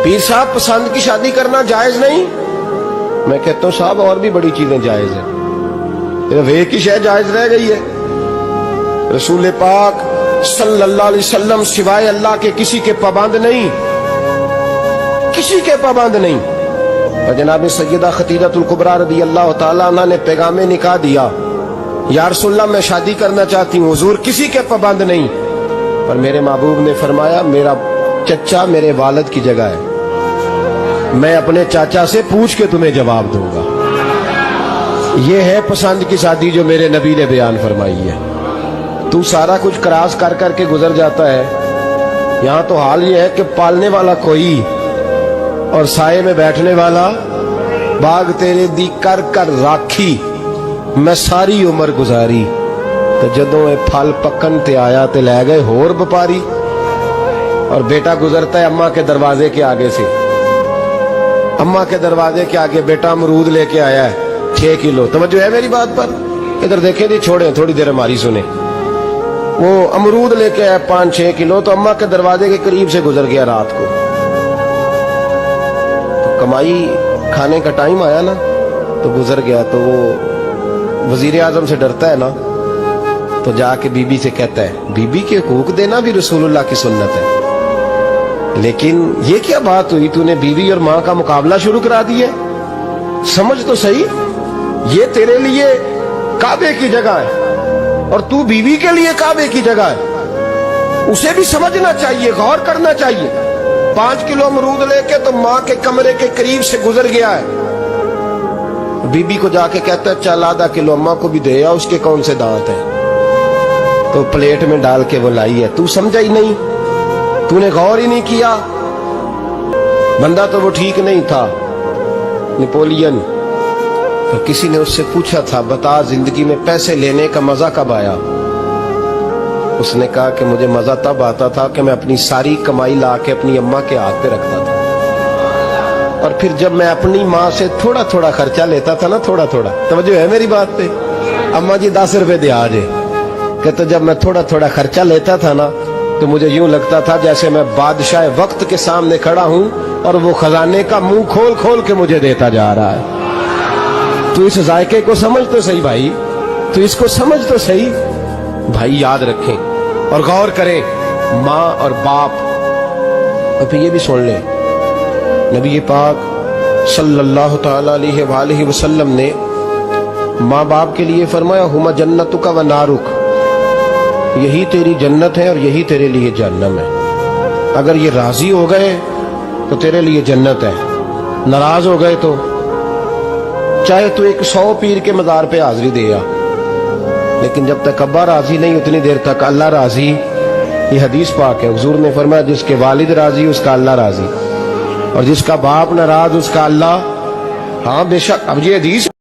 پیر صاحب پسند کی شادی کرنا جائز نہیں؟ میں کہتا ہوں صاحب اور بھی بڑی چیزیں جائز ہیں، صرف ایک ہی شے جائز رہ گئی ہے۔ رسول پاک صلی اللہ علیہ وسلم سوائے اللہ کے کسی کے پابند نہیں، کسی کے پابند نہیں۔ اور جناب سیدہ خدیجہ الکبریٰ رضی اللہ تعالیٰ عنہ نے پیغام نکاح دیا، یا رسول اللہ میں شادی کرنا چاہتی ہوں، حضور کسی کے پابند نہیں، پر میرے محبوب نے فرمایا میرا چچا میرے والد کی جگہ ہے، میں اپنے چاچا سے پوچھ کے تمہیں جواب دوں گا۔ یہ ہے پسند کی شادی جو میرے نبی نے بیان فرمائی ہے۔ تو سارا کچھ کراس کر کر کے گزر جاتا ہے، یہاں تو حال یہ ہے کہ پالنے والا کوئی اور سائے میں بیٹھنے والا، باغ تیرے دی کر کر راکھی میں ساری عمر گزاری، تو جدوں اے پھل پکن تے آیا تے لے گئے ہور بپاری۔ اور بیٹا گزرتا ہے اماں کے دروازے کے آگے سے، اماں کے دروازے کے آگے بیٹا امرود لے کے آیا ہے 6 کلو۔ توجہ ہے میری بات پر؟ ادھر دیکھیں جی، چھوڑیں تھوڑی دیر ہماری سنیں۔ وہ امرود لے کے آیا 5-6 کلو، تو اماں کے دروازے کے قریب سے گزر گیا رات کو، تو کمائی کھانے کا ٹائم آیا نا، تو گزر گیا۔ تو وہ وزیر اعظم سے ڈرتا ہے نا، تو جا کے بی بی سے کہتا ہے بی بی کے حقوق دینا بھی رسول اللہ کی سنت ہے، لیکن یہ کیا بات ہوئی، تو نے بیوی اور ماں کا مقابلہ شروع کرا دیا؟ سمجھ تو صحیح، یہ تیرے لیے کعبے کی جگہ ہے اور تو بیوی کے لیے کعبے کی جگہ ہے، اسے بھی سمجھنا چاہیے، غور کرنا چاہیے۔ 5 کلو امرود لے کے تو ماں کے کمرے کے قریب سے گزر گیا ہے، بی بی کو جا کے کہتا ہے چل آدھا کلو اماں کو بھی دے آ، اس کے کون سے دانت ہیں، تو پلیٹ میں ڈال کے وہ لائی ہے۔ تو سمجھا ہی نہیں، تو نے غور ہی نہیں کیا۔ بندہ تو وہ ٹھیک نہیں تھا، نیپولین، تو کسی نے اس سے پوچھا تھا بتا زندگی میں پیسے لینے کا مزہ کب آیا؟ اس نے کہا کہ مجھے مزہ تب آتا تھا کہ میں اپنی ساری کمائی لا کے اپنی اماں کے ہاتھ پہ رکھتا تھا، اور پھر جب میں اپنی ماں سے تھوڑا تھوڑا خرچہ لیتا تھا نا، تھوڑا تھوڑا، توجہ ہے میری بات پہ؟ اماں جی 10 روپے دے آ جائے کہ تو جب میں تھوڑا تھوڑا خرچہ لیتا تھا نا، تو مجھے یوں لگتا تھا جیسے میں بادشاہ وقت کے سامنے کھڑا ہوں اور وہ خزانے کا منہ کھول کھول کے مجھے دیتا جا رہا ہے۔ تو اس ذائقے کو سمجھ تو صحیح بھائی، تو اس کو سمجھ تو صحیح بھائی، یاد رکھیں اور غور کریں۔ ماں اور باپ، اور پھر یہ بھی سن لیں، نبی پاک صلی اللہ تعالی علیہ وآلہ وسلم نے ماں باپ کے لیے فرمایا ہما جنتک و نارک، یہی تیری جنت ہے اور یہی تیرے لیے جہنم ہے۔ اگر یہ راضی ہو گئے تو تیرے لیے جنت ہے، ناراض ہو گئے تو چاہے تو 100 پیر کے مزار پہ حاضری دے آ، لیکن جب تک ابا راضی نہیں اتنی دیر تک اللہ راضی۔ یہ حدیث پاک ہے، حضور نے فرمایا جس کے والد راضی اس کا اللہ راضی، اور جس کا باپ ناراض اس کا اللہ۔ ہاں بے شک، اب یہ حدیث